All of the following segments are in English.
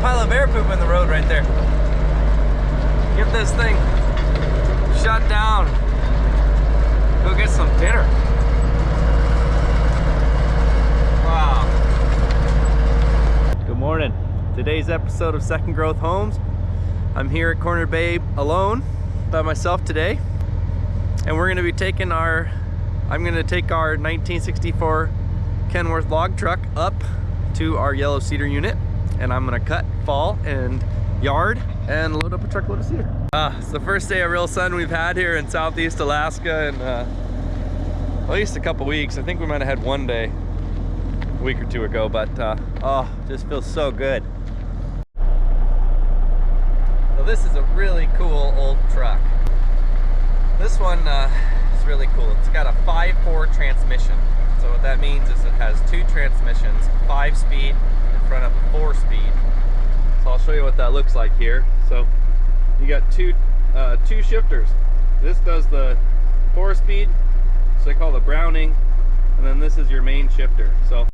pile of bear poop in the road right there. Get this thing shut down. Go get some dinner. Wow. Good morning. Today's episode of Second Growth Homes. I'm here at Corner Bay alone by myself today. And we're gonna be taking I'm gonna take our 1964 Kenworth log truck up to our yellow cedar unit. And I'm gonna cut, fall, and yard, and load up a truckload of cedar. It's the first day of real sun we've had here in southeast Alaska in at least a couple weeks. I think we might have had one day a week or two ago, but oh, just feels so good. So this is a really cool old truck. This one is really cool. It's got a 5-4 transmission. So what that means is it has 2 transmissions, 5-speed in front of a 4-speed. So I'll show you what that looks like here. So you got two shifters. This does the 4-speed, so they call the Browning, and then this is your main shifter. So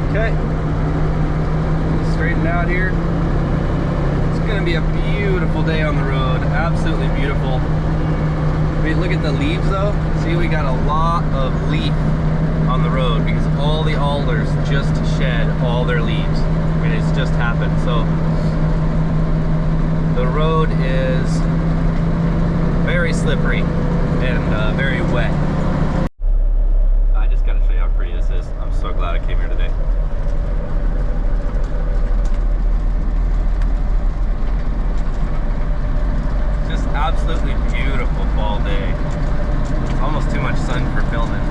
okay, straighten out here. It's gonna be a beautiful day on the road, absolutely beautiful. Wait, look at the leaves though. See, we got a lot of leaf on the road because all the alders just shed all their leaves. I mean, it's just happened. So the road is very slippery and very wet. I just gotta show you how pretty this is. I'm so glad I came here today. Just absolutely beautiful fall day. It's almost too much sun for filming.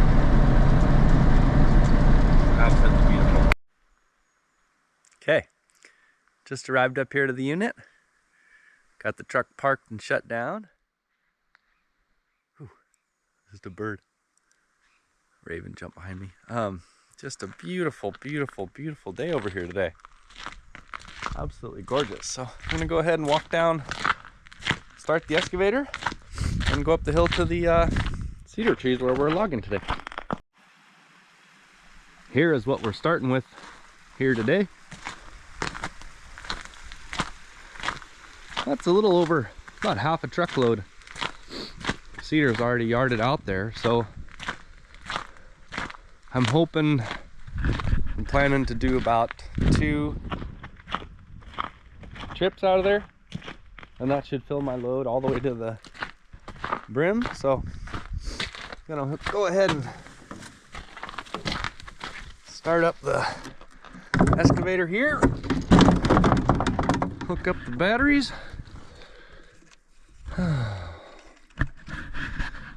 Absolutely beautiful. Okay, just arrived up here to the unit. Got the truck parked and shut down. Whew, just a bird. Raven jumped behind me. Just a beautiful, beautiful, beautiful day over here today. Absolutely gorgeous. So I'm gonna go ahead and walk down, start the excavator, and go up the hill to the cedar trees where we're logging today. Here is what we're starting with here today. That's a little over about half a truckload. Cedar's already yarded out there, so I'm planning to do about 2 trips out of there, and that should fill my load all the way to the brim. So I'm gonna go ahead and start up the excavator here, hook up the batteries.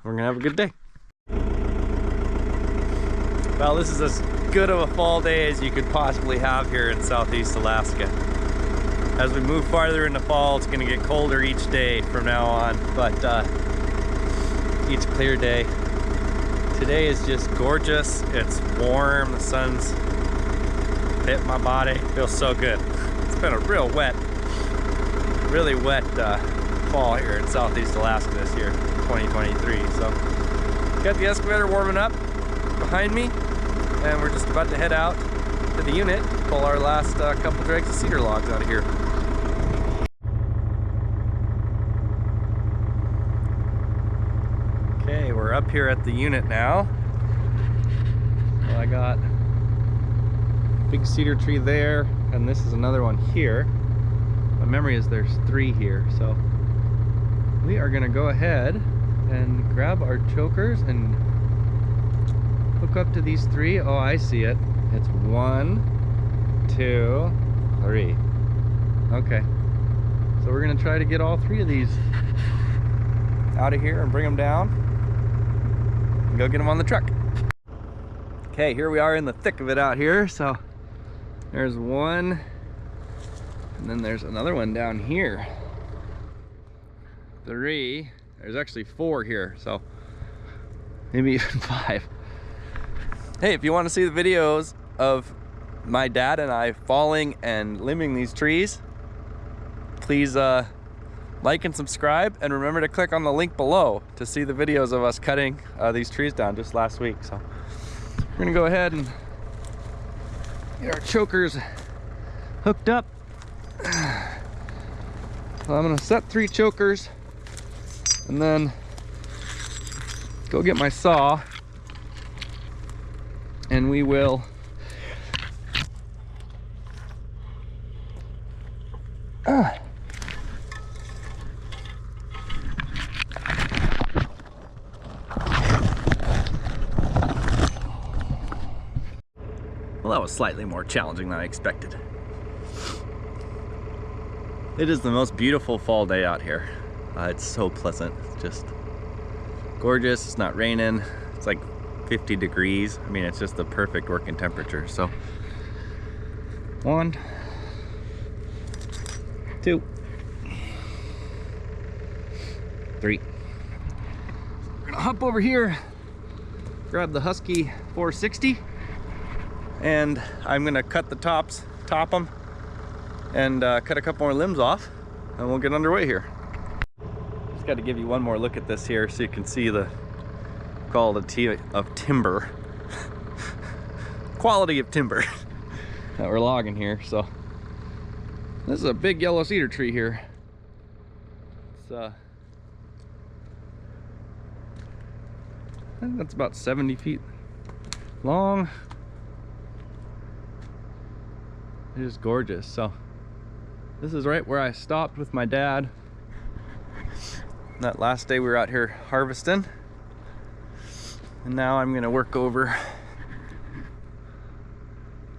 We're gonna have a good day. Well, this is as good of a fall day as you could possibly have here in southeast Alaska. As we move farther into fall, it's gonna get colder each day from now on, but each clear day. Today is just gorgeous. It's warm, the sun's hit my body. It feels so good. It's been a really wet fall here in southeast Alaska this year, 2023. So got the excavator warming up behind me, and we're just about to head out to the unit, pull our last couple drags of cedar logs out of here. Okay, we're up here at the unit now. Well, I got a big cedar tree there, and this is another one here. My memory is there's 3 here, so we are gonna go ahead and grab our chokers and hook up to these 3. Oh, I see it. It's 1, 2, 3. Okay, so we're gonna try to get all 3 of these out of here and bring them down and go get them on the truck. Okay, here we are in the thick of it out here. So there's 1, and then there's another one down here. 3. There's actually 4 here, so maybe even 5. Hey, if you want to see the videos of my dad and I falling and limbing these trees, please like and subscribe, and remember to click on the link below to see the videos of us cutting these trees down just last week. So we're gonna go ahead and get our chokers hooked up. So I'm gonna set 3 chokers and then go get my saw, and we will well, that was slightly more challenging than I expected. It is the most beautiful fall day out here. It's so pleasant. It's just gorgeous. It's not raining. It's like 50 degrees. I mean, it's just the perfect working temperature. So 1, 2, 3. We're gonna hop over here, grab the Husky 460, and I'm gonna cut the top them, and cut a couple more limbs off, and we'll get underway here. Just got to give you one more look at this here so you can see the quality of timber quality of timber that we're logging here. So this is a big yellow cedar tree here. It's I think that's about 70 feet long. It is gorgeous. So this is right where I stopped with my dad that last day we were out here harvesting. And now I'm gonna work over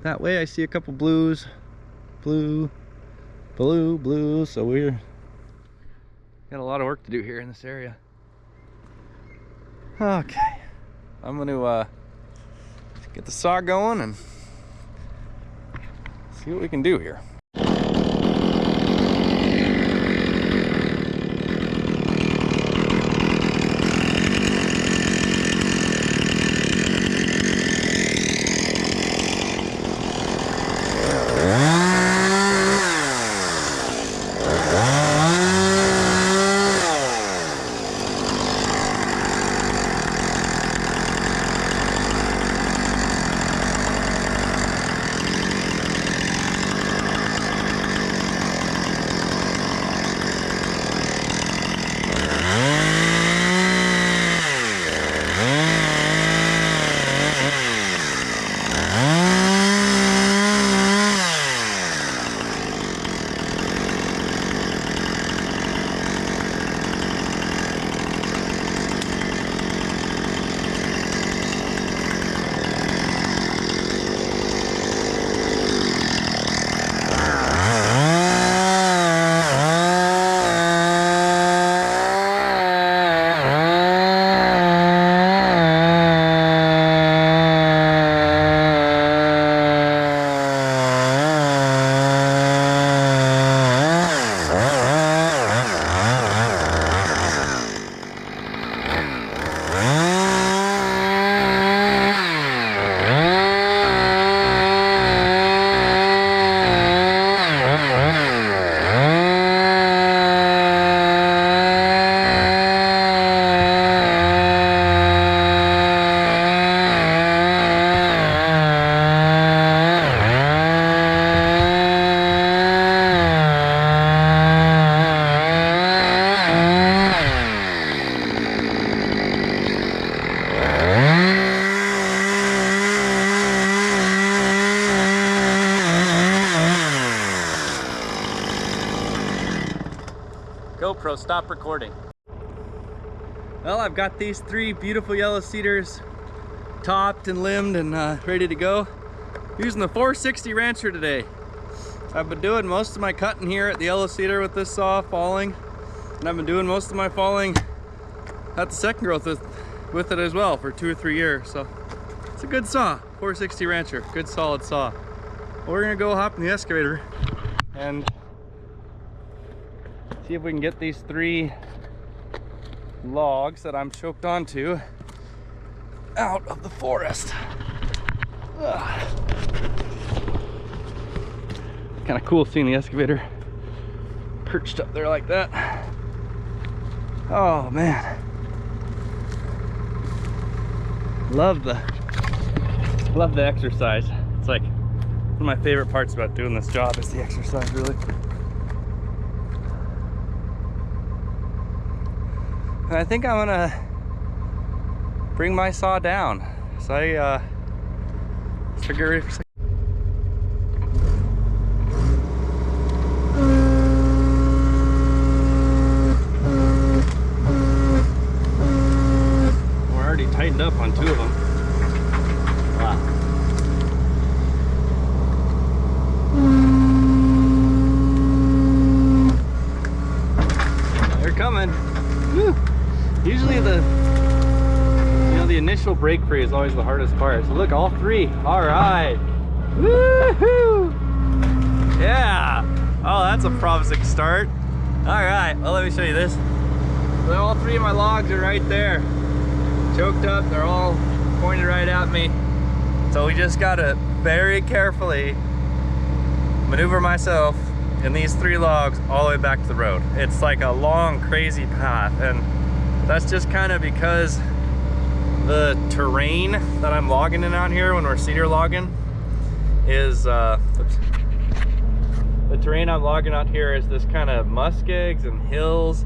that way. I see a couple blues, blue, so we're got a lot of work to do here in this area. Okay, I'm gonna get the saw going and see what we can do here. GoPro, stop recording. Well, I've got these 3 beautiful yellow cedars topped and limbed and ready to go. Using the 460 Rancher today. I've been doing most of my cutting here at the yellow cedar with this saw falling, and I've been doing most of my falling at the second growth with it as well for 2 or 3 years. So it's a good saw, 460 Rancher, good solid saw. Well, we're gonna go hop in the excavator and see if we can get these 3 logs that I'm choked onto out of the forest. Kind of cool seeing the excavator perched up there like that. Oh man. Love the exercise. It's like one of my favorite parts about doing this job is the exercise, really. I think I'm gonna bring my saw down. So let's get ready for a second. We're already tightened up on 2 of them. Wow. They're coming. Woo. Usually the initial break free is always the hardest part. So look, all 3. All right. Woohoo! Yeah. Oh, that's a promising start. All right. Well, let me show you this. So all 3 of my logs are right there, choked up. They're all pointed right at me. So we just gotta very carefully maneuver myself in these 3 logs all the way back to the road. It's like a long, crazy path, and that's just kind of because the terrain that I'm logging in out here when we're cedar logging is, the terrain I'm logging out here is this kind of muskegs and hills,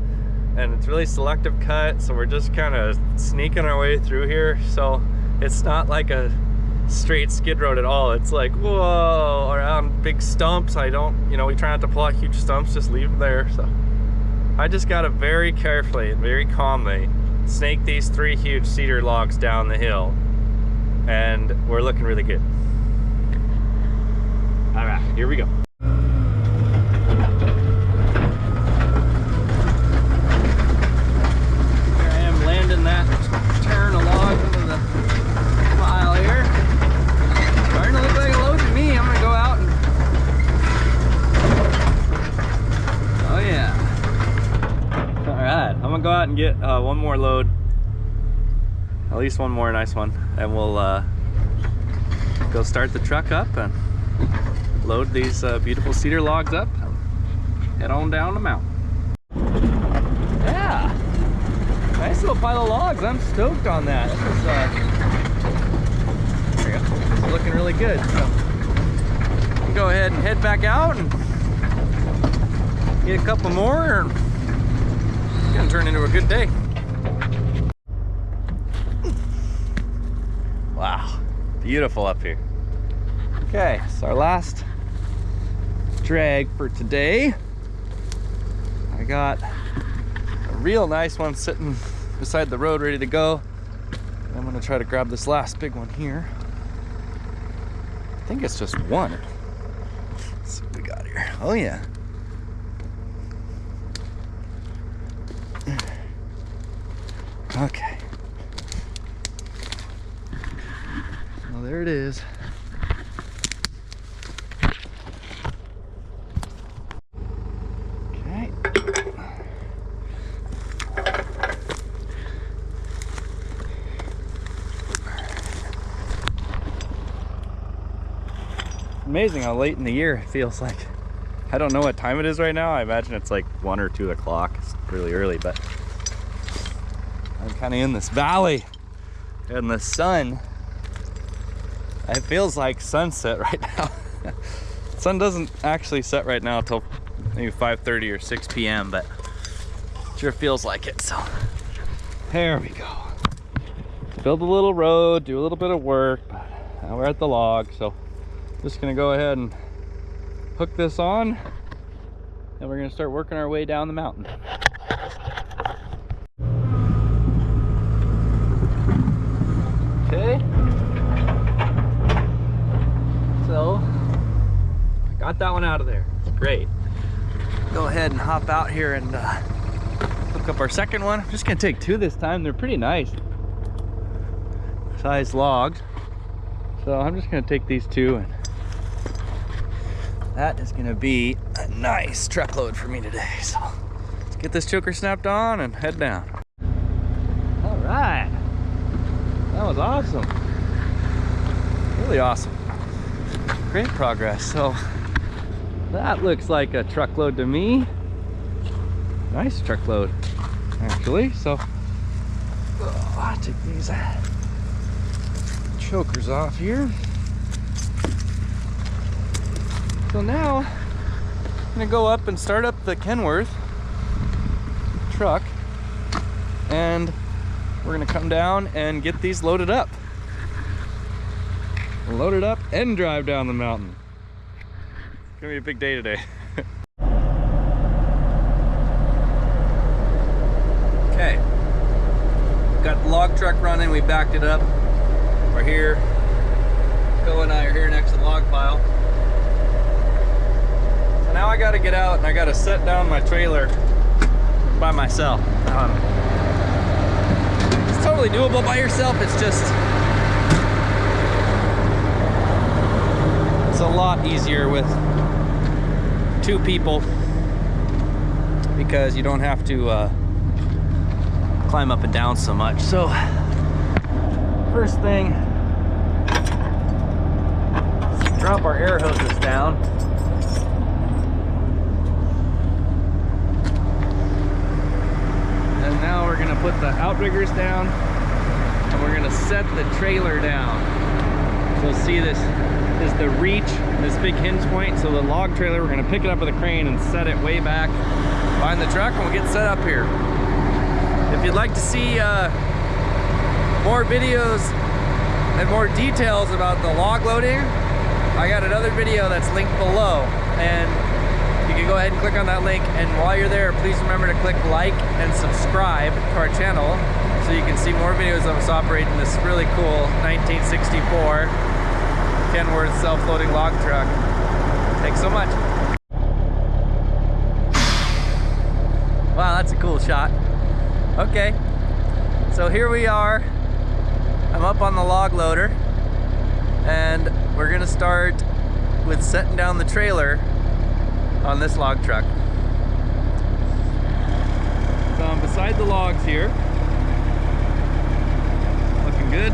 and it's really selective cut, so we're just kind of sneaking our way through here. So it's not like a straight skid road at all. It's like, whoa, around big stumps. We try not to pull out huge stumps, just leave them there. So I just gotta very carefully and very calmly snake these 3 huge cedar logs down the hill, and we're looking really good. All right, here we go. Here I am landing that turn of logs into the pile here. Starting to look like a load to me. I'm gonna go out and, oh yeah. All right, I'm gonna go out and get one more load, at least one more nice one, and we'll go start the truck up and load these beautiful cedar logs up and head on down the mountain. Yeah, nice little pile of logs. I'm stoked on that. There we go. It's looking really good. So we'll go ahead and head back out and get a couple more. It's gonna turn into a good day. Wow, beautiful up here. Okay, so our last drag for today. I got a real nice one sitting beside the road ready to go. I'm gonna try to grab this last big one here. I think it's just one. Let's see what we got here. Oh yeah. Okay. Well, there it is. Okay. Amazing how late in the year it feels like. I don't know what time it is right now. I imagine it's like 1 or 2 o'clock. It's really early, but I'm kind of in this valley, and the sun, it feels like sunset right now. Sun doesn't actually set right now until maybe 5:30 or 6 p.m., but it sure feels like it. So there we go. Build a little road, do a little bit of work, but now we're at the log, so just gonna go ahead and hook this on, and we're gonna start working our way down the mountain. Okay, so I got that one out of there. Great. Go ahead and hop out here and hook up our second one. I'm just gonna take 2 this time. They're pretty nice size logs, so I'm just gonna take these 2, and that is gonna be a nice truckload for me today. So let's get this choker snapped on and head down. All right. That was awesome. Really awesome. Great progress. So that looks like a truckload to me. Nice truckload. actually. So I'll take these chokers off here. So now I'm gonna go up and start up the Kenworth truck, and we're gonna come down and get these loaded up. Load it up and drive down the mountain. It's gonna be a big day today. Okay, got the log truck running. We backed it up. We're here. Bill and I are here next to the log pile. So now I gotta get out and I gotta set down my trailer by myself. It's totally doable by yourself. It's just, it's a lot easier with two people because you don't have to climb up and down so much. So first thing, drop our air hoses down. And now we're gonna put the outriggers down and we're gonna set the trailer down. So see, this is the reach, this big hinge point. So the log trailer, we're gonna pick it up with a crane and set it way back behind the truck and we'll get set up here. If you'd like to see more videos and more details about the log loading, I got another video that's linked below, and you can go ahead and click on that link, and while you're there, please remember to click like and subscribe to our channel so you can see more videos of us operating this really cool 1964 Kenworth self-loading log truck. Thanks so much. Wow, that's a cool shot. Okay, so here we are. I'm up on the log loader and we're gonna start with setting down the trailer on this log truck. So I'm beside the logs here. Looking good.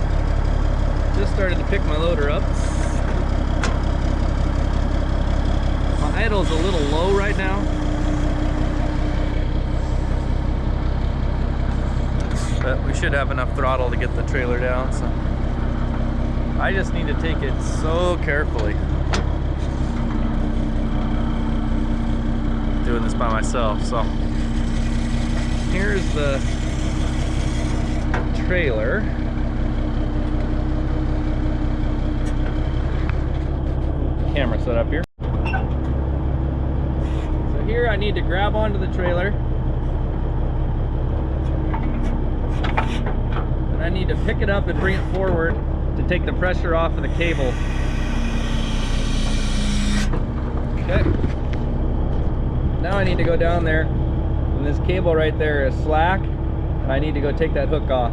Just started to pick my loader up. My idle's a little low right now. But we should have enough throttle to get the trailer down, so I just need to take it so carefully. Doing this by myself. So here's the trailer. Camera set up here. So here I need to grab onto the trailer. I need to pick it up and bring it forward to take the pressure off of the cable. Okay. Now I need to go down there, and this cable right there is slack, and I need to go take that hook off.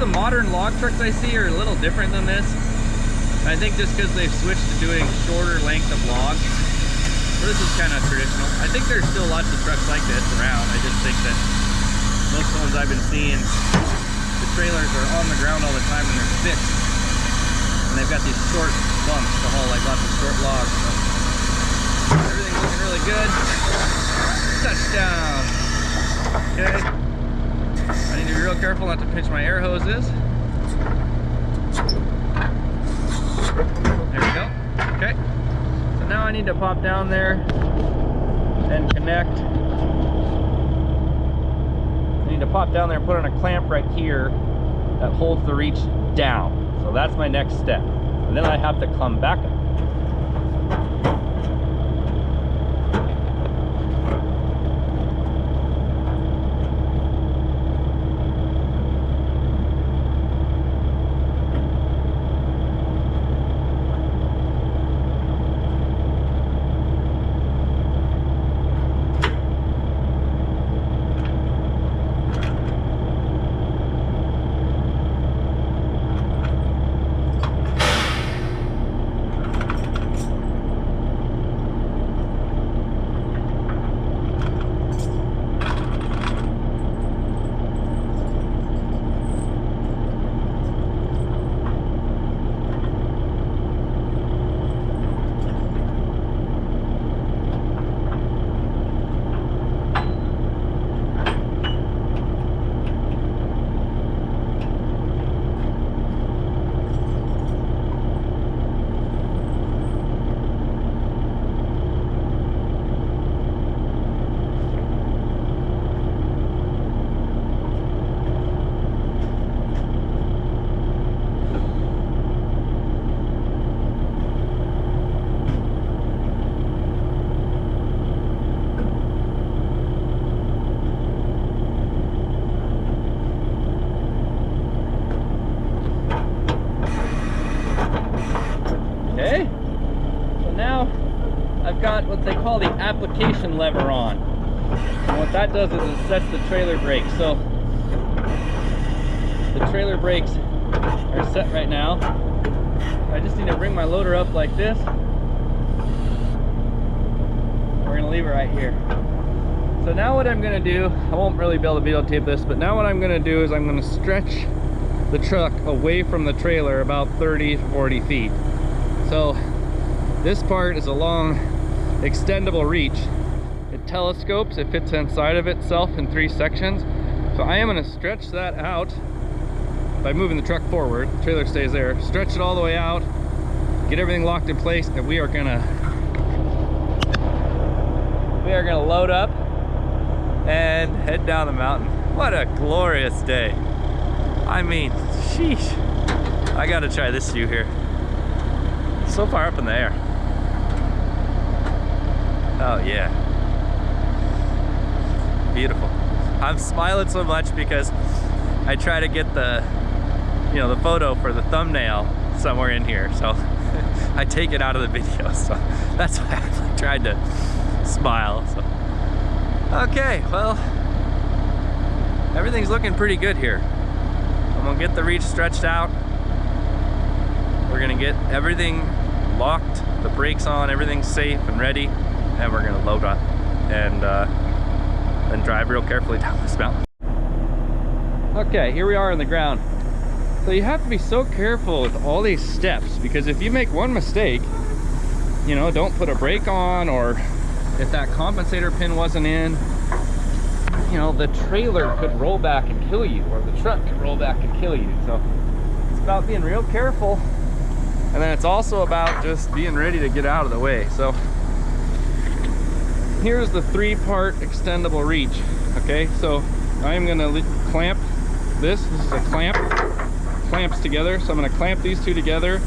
Modern log trucks I see are a little different than this. I think just because they've switched to doing shorter length of logs. So this is kind of traditional. I think there's still lots of trucks like this around. I just think that most of the ones I've been seeing, the trailers are on the ground all the time and they're fixed. And they've got these short bunks to haul like lots of short logs. So everything's looking really good. Touchdown. Okay. I need to be real careful not to pinch my air hoses. There we go. Okay. So now I need to pop down there and connect. I need to pop down there and put on a clamp right here that holds the reach down. So that's my next step. And then I have to come back up. Okay, so now I've got what they call the application lever on. And what that does is it sets the trailer brakes. So the trailer brakes are set right now. I just need to bring my loader up like this. We're gonna leave it right here. So now what I'm gonna do, I won't really be able to videotape this, but now what I'm gonna do is I'm gonna stretch the truck away from the trailer about 30 to 40 feet. So this part is a long extendable reach. It telescopes, it fits inside of itself in 3 sections. So I am going to stretch that out by moving the truck forward. The trailer stays there. Stretch it all the way out, get everything locked in place, and we are gonna load up and head down the mountain. What a glorious day. I mean, sheesh. I gotta try this view here. So far up in the air. Oh yeah. Beautiful. I'm smiling so much because I try to get the, you know, the photo for the thumbnail somewhere in here. So I take it out of the video. So that's why I tried to smile. So okay, well, everything's looking pretty good here. I'm gonna get the reach stretched out. We're gonna get everything locked, the brakes on, everything's safe and ready, and we're gonna load up and then drive real carefully down this mountain. Okay, here we are on the ground. So you have to be so careful with all these steps, because if you make one mistake, you know, don't put a brake on, or if that compensator pin wasn't in, you know, the trailer could roll back and kill you, or the truck could roll back and kill you. So it's about being real careful. And then it's also about just being ready to get out of the way. So here's the 3-part extendable reach. Okay, so I'm gonna clamp this. This is a clamp. Clamps together. So I'm gonna clamp these 2 together.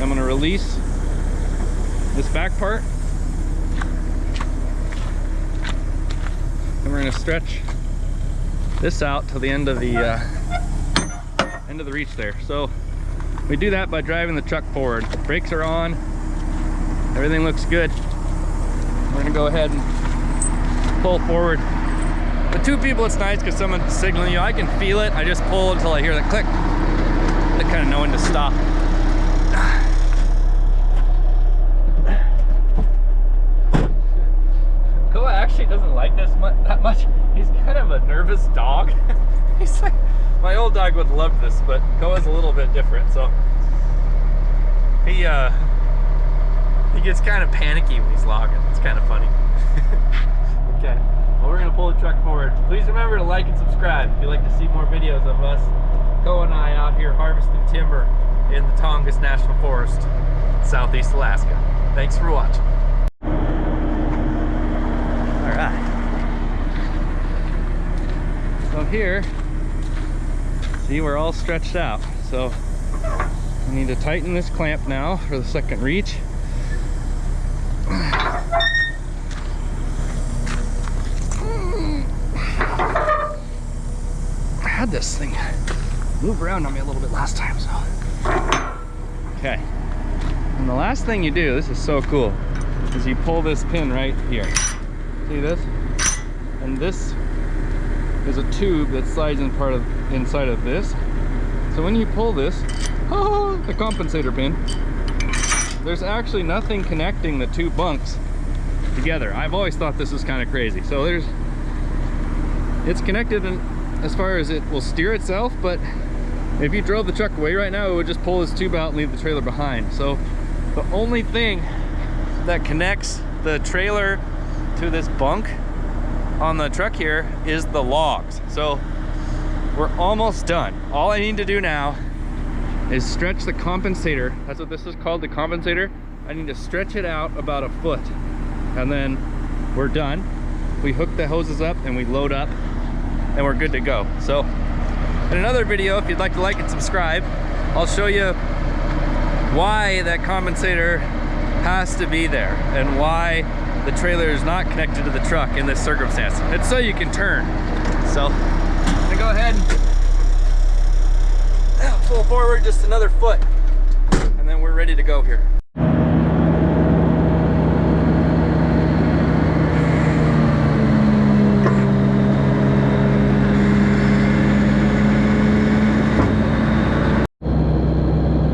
I'm gonna release this back part. And we're gonna stretch this out to the end of the reach there. So we do that by driving the truck forward. Brakes are on. Everything looks good. We're gonna go ahead and pull forward. With 2 people, it's nice because someone's signaling you. I can feel it. I just pull until I hear the click. To kind of know when to stop. Koa actually doesn't like this that much. He's kind of a nervous dog. He's like, my old dog would love this, but Koa's a little bit different, so he gets kind of panicky when he's logging. It's kind of funny. Okay, well, we're gonna pull the truck forward. Please remember to like and subscribe if you'd like to see more videos of us, Koa and I, out here harvesting timber in the Tongass National Forest, Southeast Alaska. Thanks for watching. All right. So here, see, we're all stretched out. So I need to tighten this clamp now for the second reach. I had this thing move around on me a little bit last time, so. Okay. And the last thing you do, this is so cool, is you pull this pin right here. See this? And this is a tube that slides in inside of this. So when you pull this, the compensator pin, there's actually nothing connecting the two bunks together. I've always thought this was kind of crazy. So it's connected as far as it will steer itself, but if you drove the truck away right now, it would just pull this tube out and leave the trailer behind. So the only thing that connects the trailer to this bunk on the truck here is the logs. So we're almost done. All I need to do now is stretch the compensator. That's what this is called, the compensator. I need to stretch it out about a foot, and then we're done. We hook the hoses up and we load up and we're good to go. So in another video, if you'd like to like and subscribe, I'll show you why that compensator has to be there and why the trailer is not connected to the truck in this circumstance. It's so you can turn. So I'm gonna go ahead and pull forward just another foot, and then we're ready to go here.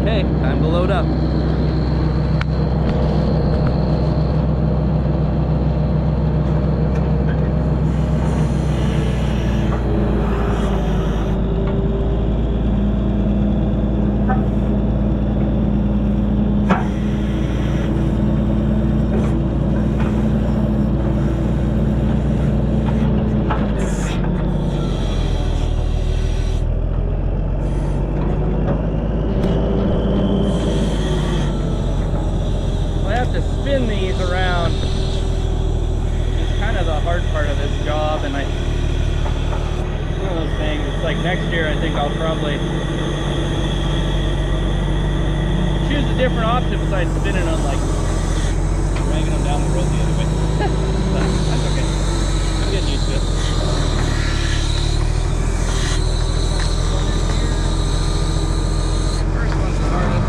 Okay, time to load up. Spin these around is kind of the hard part of this job, and it's one of those things. It's like next year I think I'll probably choose a different option besides spinning them, like dragging them down the road the other way. But that's okay. I'm getting used to it. First one's the hardest.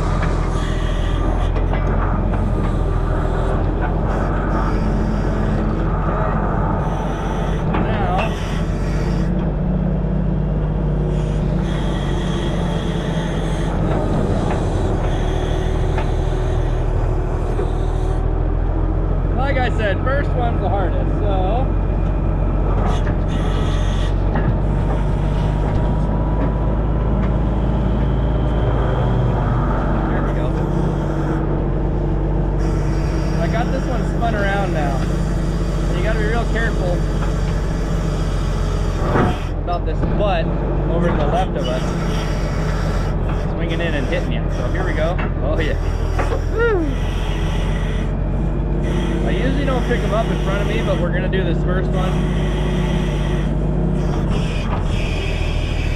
Like I said, first one's the hardest, so there we go. I got this one spun around now. And you gotta be real careful about this butt over to the left of us swinging in and hitting you. So here we go. Oh yeah. Woo. I usually don't pick them up in front of me, but we're gonna do this first one.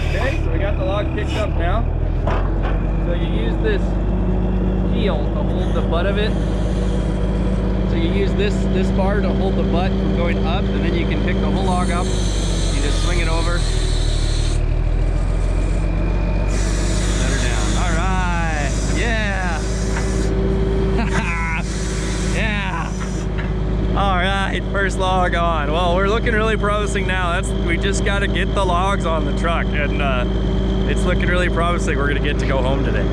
Okay, so we got the log picked up now. So you use this heel to hold the butt of it. So you use this bar to hold the butt from going up, and then you can pick the whole log up. You just swing it over. Set her down. All right, yeah. All right, first log on. Well, we're looking really promising now. We just got to get the logs on the truck, and it's looking really promising. We're gonna get to go home today.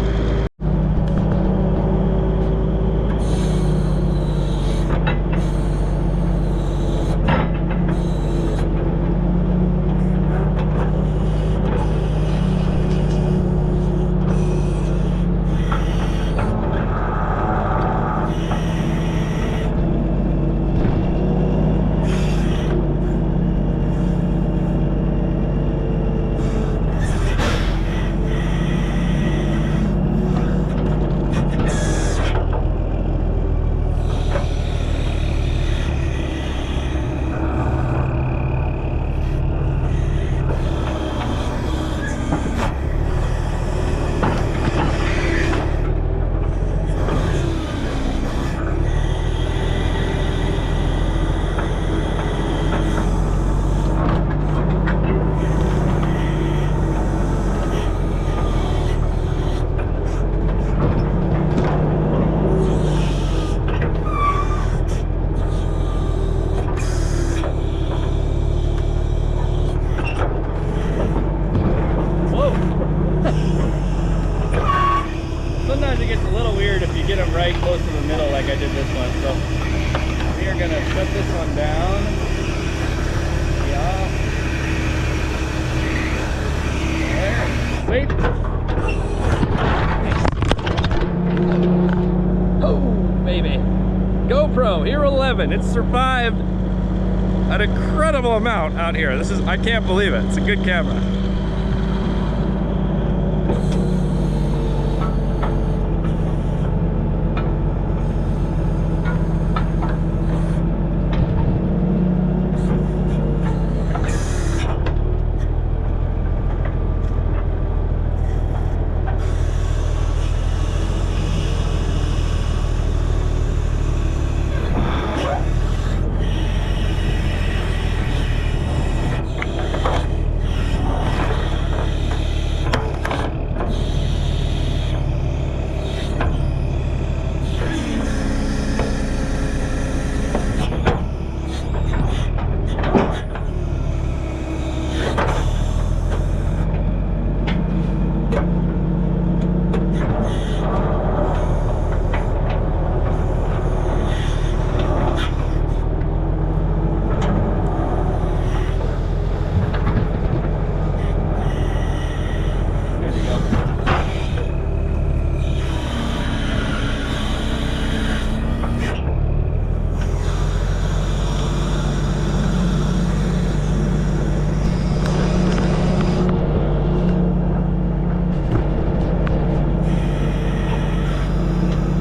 we're gonna shut this one down. Yeah. There. Wait. Oh, baby. GoPro Hero 11. It's survived an incredible amount out here. I can't believe it. It's a good camera.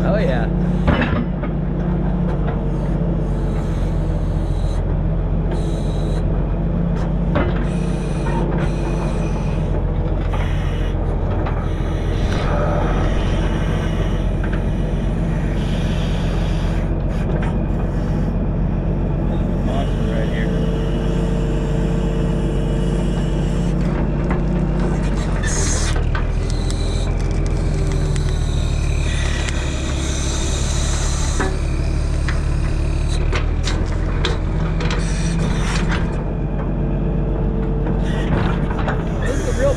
Oh yeah.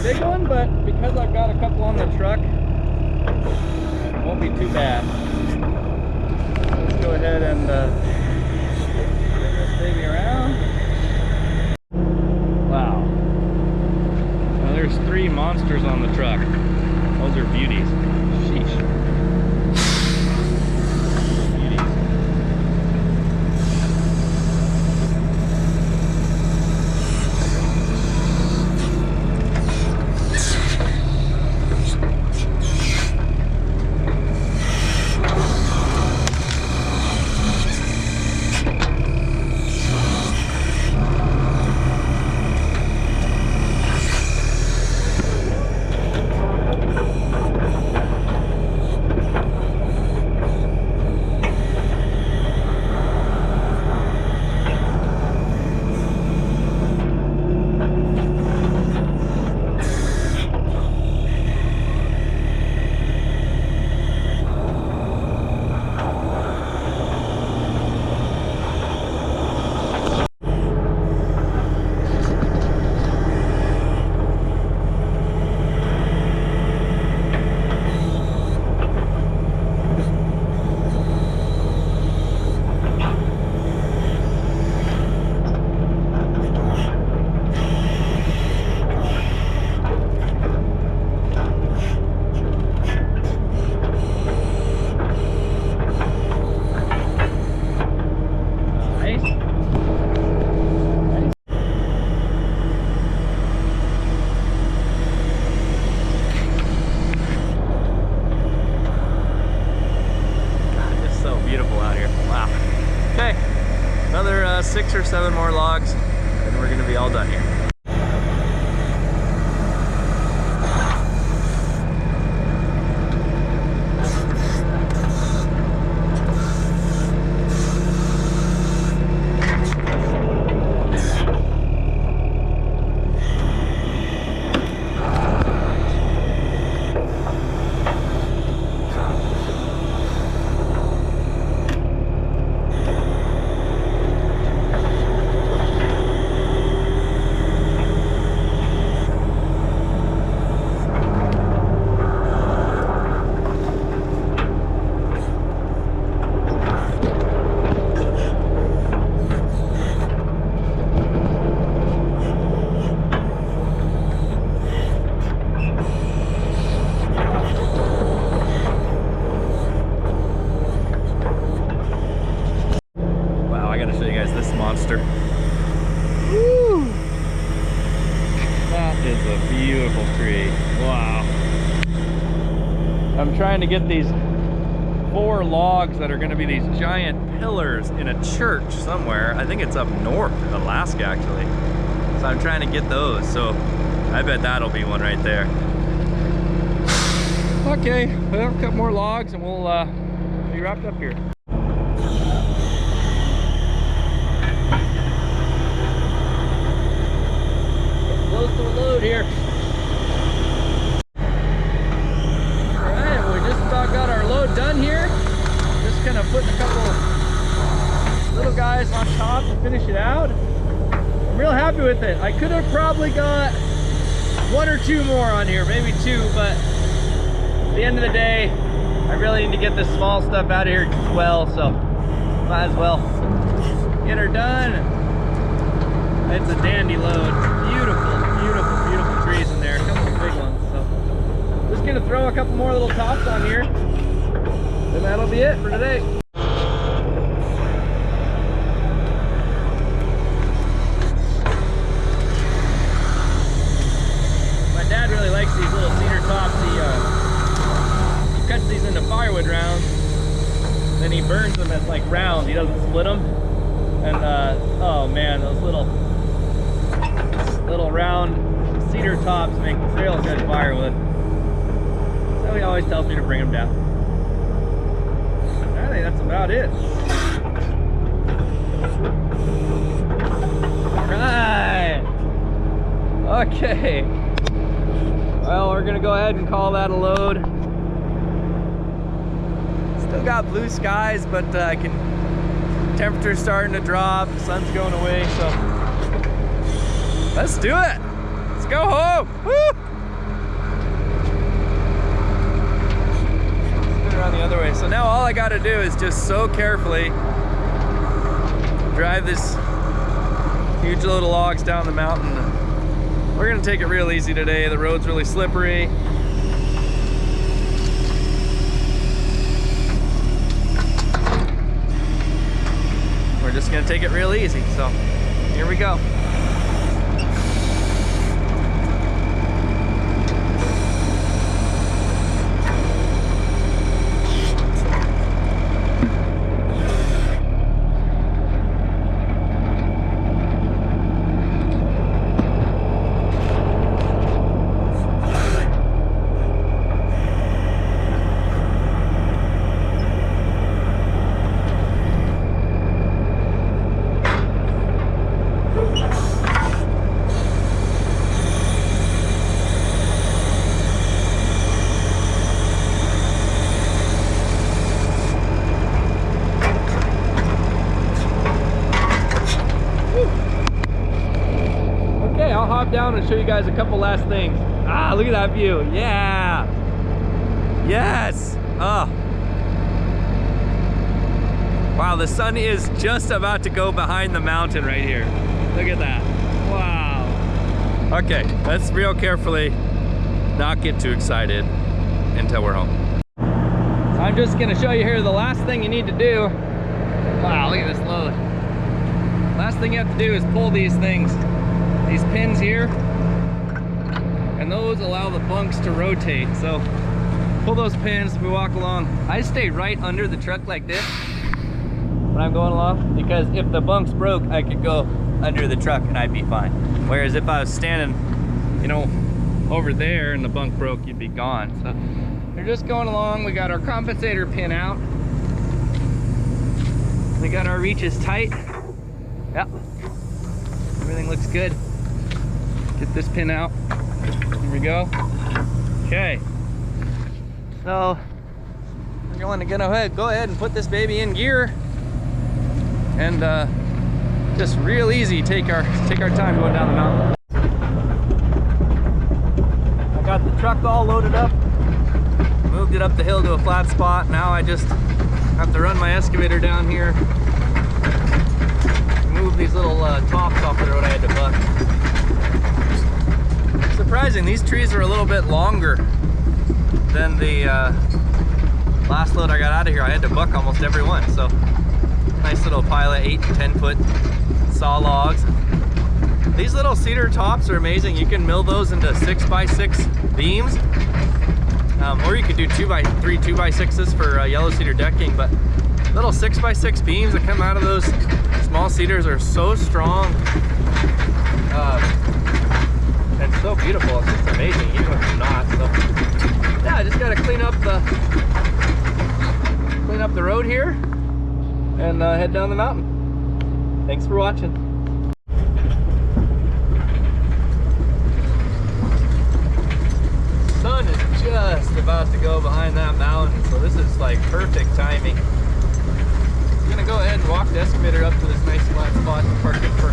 Big one, but because I've got a couple on the truck, it won't be too bad. Let's go ahead and bring this baby around. Wow. Now there's 3 monsters on the truck. Those are beauties. Sheesh. Another 6 or 7 more logs, and we're gonna be all done here. gotta show you guys this monster. Woo! That is a beautiful tree. Wow. I'm trying to get these 4 logs that are gonna be these giant pillars in a church somewhere. I think it's up north in Alaska, actually. So I'm trying to get those. So I bet that'll be one right there. Okay, well, a couple more logs and we'll be wrapped up here. Close to a load here. Alright, we just about got our load done here. Just kind of putting a couple little guys on top to finish it out. I'm real happy with it. I could have probably got 1 or 2 more on here, maybe 2, but at the end of the day, I really need to get this small stuff out of here as well, so might as well get her done. It's a dandy load. Beautiful, beautiful, beautiful trees in there. A couple of big ones. So just gonna throw a couple more little tops on here, and that'll be it for today. My dad really likes these little cedar tops. He cuts these into firewood rounds, then he burns them as like rounds. He doesn't split them. And oh man, those little round cedar tops make real good firewood. So he always tells me to bring them down. I think that's about it. Alright. Okay. Well, we're gonna go ahead and call that a load. Still got blue skies, but temperature's starting to drop, the sun's going away, so let's do it. Let's go home. Woo! Let's go around the other way. So now all I got to do is just so carefully drive this huge load of logs down the mountain. We're gonna take it real easy today. The road's really slippery. We're just gonna take it real easy. So here we go. Down and show you guys a couple last things. Ah, look at that view. Yeah. Yes. Oh. Wow, the sun is just about to go behind the mountain right here. Look at that. Wow. Okay, let's real carefully not get too excited until we're home. So I'm just gonna show you here the last thing you need to do. Wow, look at this load. Last thing you have to do is pull these things. These pins here, and those allow the bunks to rotate. So pull those pins as we walk along. I stay right under the truck like this when I'm going along, because if the bunks broke, I could go under the truck and I'd be fine. Whereas if I was standing, you know, over there and the bunk broke, you'd be gone. So we're just going along. We got our compensator pin out. We got our reaches tight. Yep, everything looks good. Get this pin out. Here we go. Okay. So we're going to go ahead and put this baby in gear, and just real easy take our time going down the mountain. I got the truck all loaded up, moved it up the hill to a flat spot. Now I just have to run my excavator down here, move these little tops off the road I had to buck. Surprising, these trees are a little bit longer than the last load I got out of here. I had to buck almost every one, so Nice little pile of 8 to 10 foot saw logs. These little cedar tops are amazing. You can mill those into 6x6 beams, or you could do 2x3, 2x6s for yellow cedar decking. But little 6x6 beams that come out of those small cedars are so strong and so beautiful. It's just amazing, even if it's not. So yeah, I just gotta clean up the road here and head down the mountain. Thanks for watching. Sun is just about to go behind that mountain, so this is like perfect timing. I'm gonna go ahead and walk the excavator up to this nice flat spot and park it for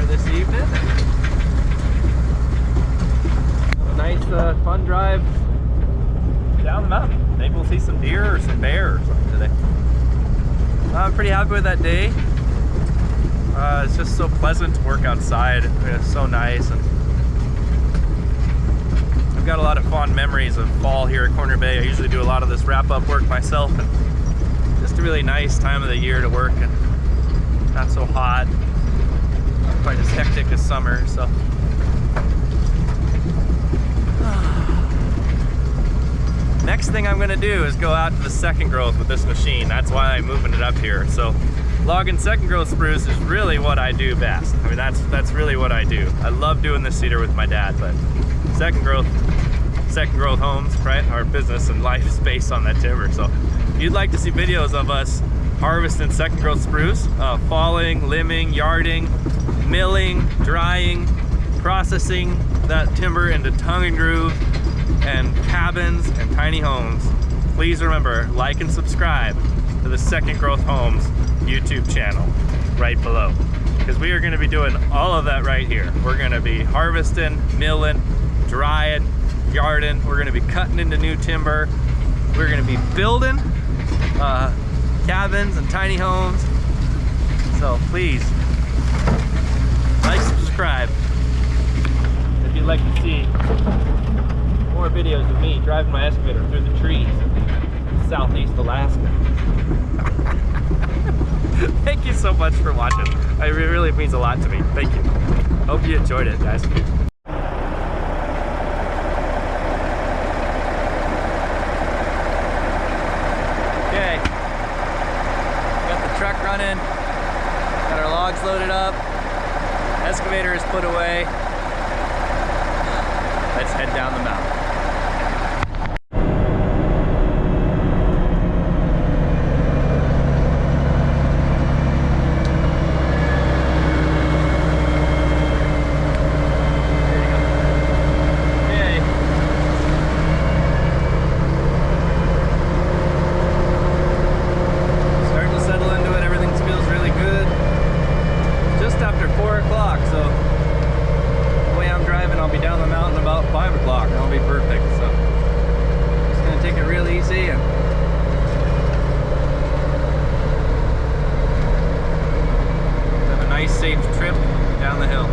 this evening. A nice fun drive down the mountain. Maybe we'll see some deer or some bear or something today. I'm pretty happy with that day. It's just so pleasant to work outside. It's so nice, and I've got a lot of fond memories of fall here at Corner Bay. I usually do a lot of this wrap-up work myself, and just a really nice time of the year to work, and not so hot, not quite as hectic as summer. So next thing I'm gonna do is go out to the second growth with this machine. That's why I'm moving it up here. So logging second growth spruce is really what I do best. I mean, that's really what I do. I love doing this cedar with my dad, but second growth homes, right? Our business and life is based on that timber. So if you'd like to see videos of us harvesting second growth spruce, falling, limbing, yarding, milling, drying, processing that timber into tongue and groove and cabins and tiny homes, please remember, like and subscribe to the Second Growth Homes YouTube channel right below, because we are going to be doing all of that right here. We're going to be harvesting, milling, drying, yarding. We're going to be cutting into new timber. We're going to be building cabins and tiny homes. So please like, subscribe if you'd like to see more videos of me driving my excavator through the trees in southeast Alaska. Thank you so much for watching. It really means a lot to me. Thank you. Hope you enjoyed it, guys. Okay, got the truck running, got our logs loaded up, excavator is put away. Let's head down the mountain. Safe trip down the hill.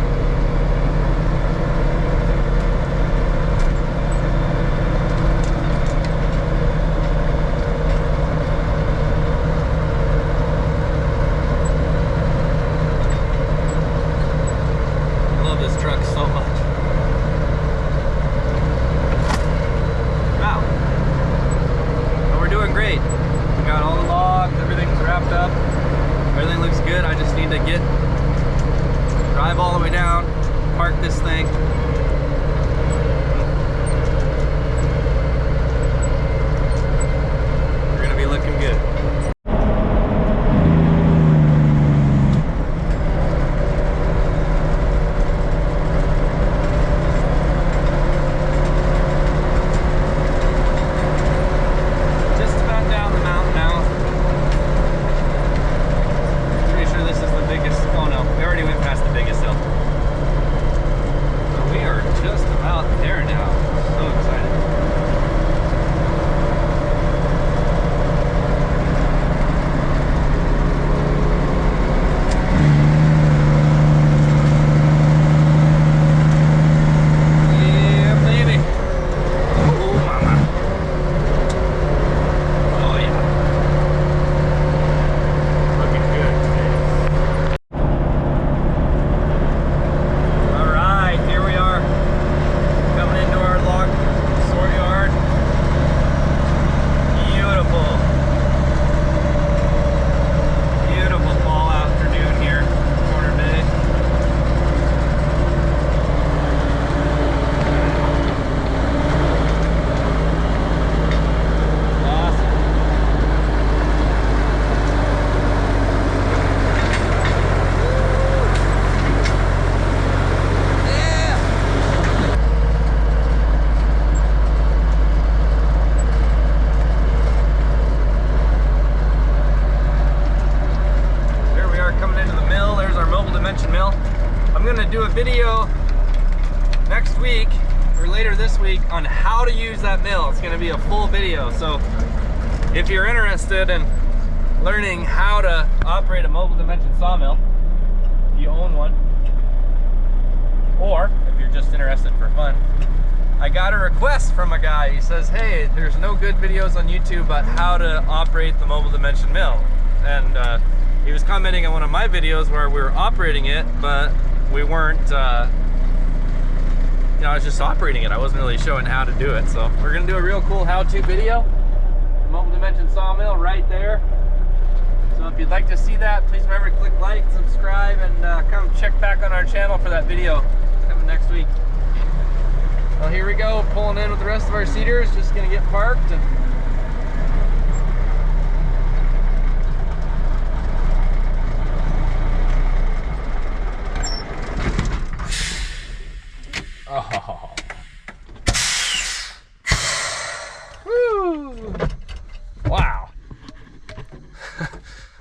I love this truck so much. Wow. Well, we're doing great. We got all the logs, everything's wrapped up. Everything looks good. I just need to drive all the way down, park this thing. We're gonna be looking good. Just about down the mountain now. Pretty sure this is the biggest, oh no, we already went past the biggest hill. So we are just about there now. So excited. dimension mill. I'm gonna do a video next week or later this week on how to use that mill. It's gonna be a full video. So if you're interested in learning how to operate a mobile dimension sawmill, if you own one, or if you're just interested for fun, I got a request from a guy. He says, hey, there's no good videos on YouTube about how to operate the mobile dimension mill. And he was commenting on one of my videos where we were operating it, but we weren't, you know, I was just operating it. I wasn't really showing how to do it. So we're gonna do a real cool how-to video. The mobile dimension sawmill right there. So if you'd like to see that, please remember to click like, subscribe, and come check back on our channel for that video coming next week. Well, here we go, pulling in with the rest of our Cedars, just gonna get parked. And oh. Woo. Wow.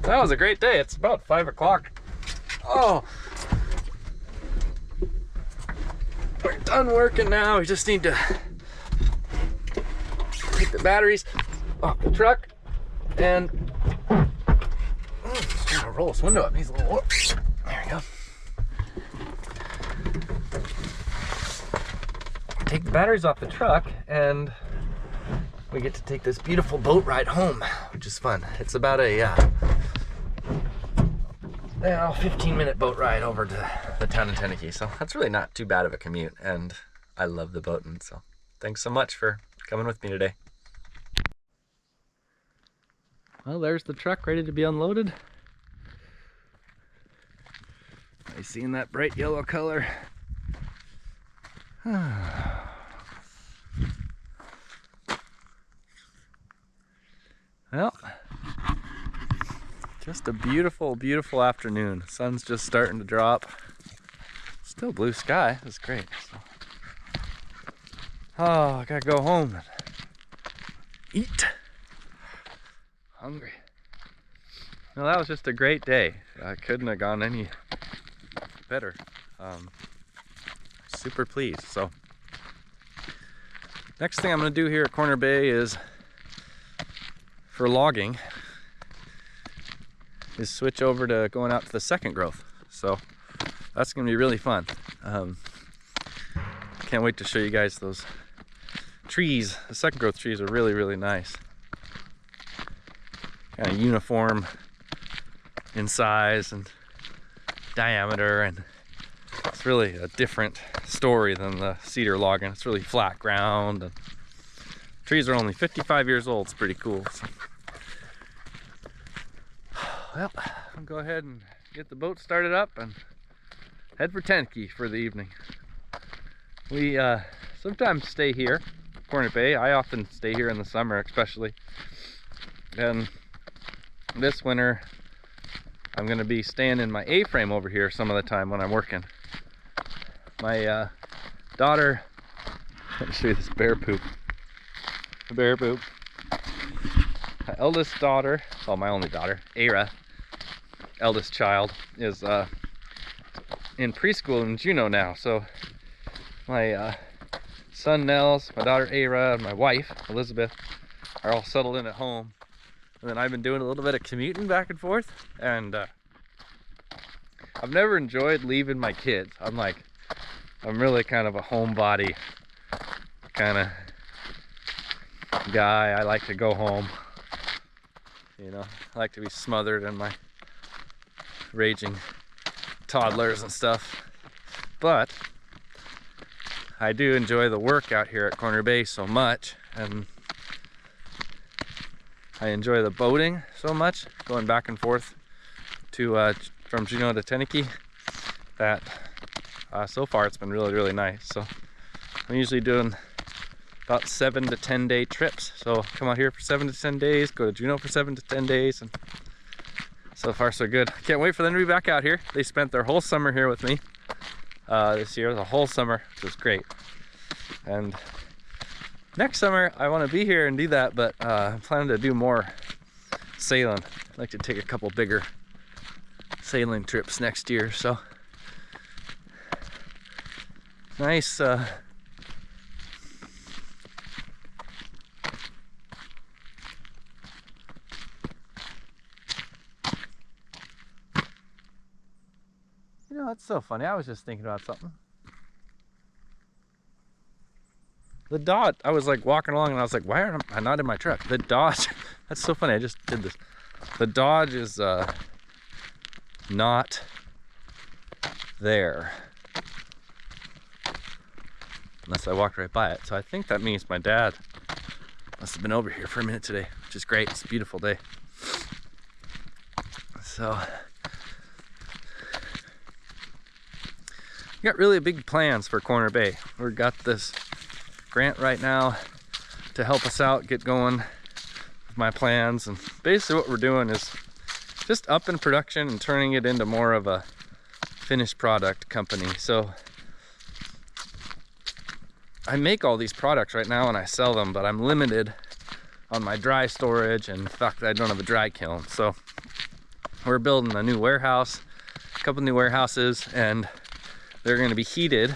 That was a great day. It's about 5 o'clock. Oh. We're done working now. We just need to take the batteries off the truck and just trying to roll this window up. Needs a little more. There we go. Take the batteries off the truck and we get to take this beautiful boat ride home, which is fun. It's about a 15-minute boat ride over to the town of Teneke, so that's really not too bad of a commute, and I love the boating, so thanks so much for coming with me today. Well, there's the truck ready to be unloaded. I seeing that bright yellow color. Well, just a beautiful, beautiful afternoon. The sun's just starting to drop. Still blue sky. That's great. So. Oh, I gotta go home and eat. Hungry. Well, that was just a great day. I couldn't have gone any better. Super pleased. So, next thing I'm gonna do here at Corner Bay is, for logging, is switch over to going out to the second growth. So that's gonna be really fun. Can't wait to show you guys those trees. The second growth trees are really, really nice. Kind of uniform in size and diameter, and it's really a different story than the cedar logging. It's really flat ground, and trees are only 55 years old. It's pretty cool. So. Well, I'll go ahead and get the boat started up and head for Teneke for the evening. We sometimes stay here, Corner Bay. I often stay here in the summer, especially. And this winter, I'm going to be staying in my A-frame over here some of the time when I'm working. My daughter, let me show you this bear poop. Bear poop. My eldest daughter, well, my only daughter, Ara, eldest child, is in preschool in Juneau now. So my son Nels, my daughter Ara, and my wife Elizabeth are all settled in at home. And then I've been doing a little bit of commuting back and forth, and I've never enjoyed leaving my kids. I'm really kind of a homebody kind of guy. I like to go home. You know, I like to be smothered in my raging toddlers and stuff. But I do enjoy the work out here at Corner Bay so much, and I enjoy the boating so much, going back and forth to from Juneau to Teneke, that so far it's been really, really nice. So I'm usually doing about 7 to 10 day trips. So come out here for 7 to 10 days, go to Juneau for 7 to 10 days, and so far so good. Can't wait for them to be back out here. They spent their whole summer here with me this year, the whole summer, which was great. And next summer I want to be here and do that, but I'm planning to do more sailing. I'd like to take a couple bigger sailing trips next year, so nice you know, it's so funny. I was just thinking about something. The Dodge, I was like walking along and I was like, why am I not in my truck? The Dodge, that's so funny. I just did this. The Dodge is not there. Unless I walked right by it. So I think that means my dad must have been over here for a minute today, which is great. It's a beautiful day. So we got really big plans for Corner Bay. We've got this grant right now to help us out, get going with my plans. And basically what we're doing is just upping production and turning it into more of a finished product company. So I make all these products right now and I sell them, but I'm limited on my dry storage, and in fact I don't have a dry kiln. So we're building a new warehouse, a couple new warehouses, and they're going to be heated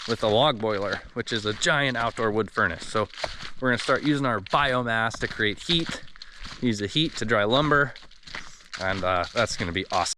with a log boiler, which is a giant outdoor wood furnace. So we're going to start using our biomass to create heat, use the heat to dry lumber, and that's going to be awesome.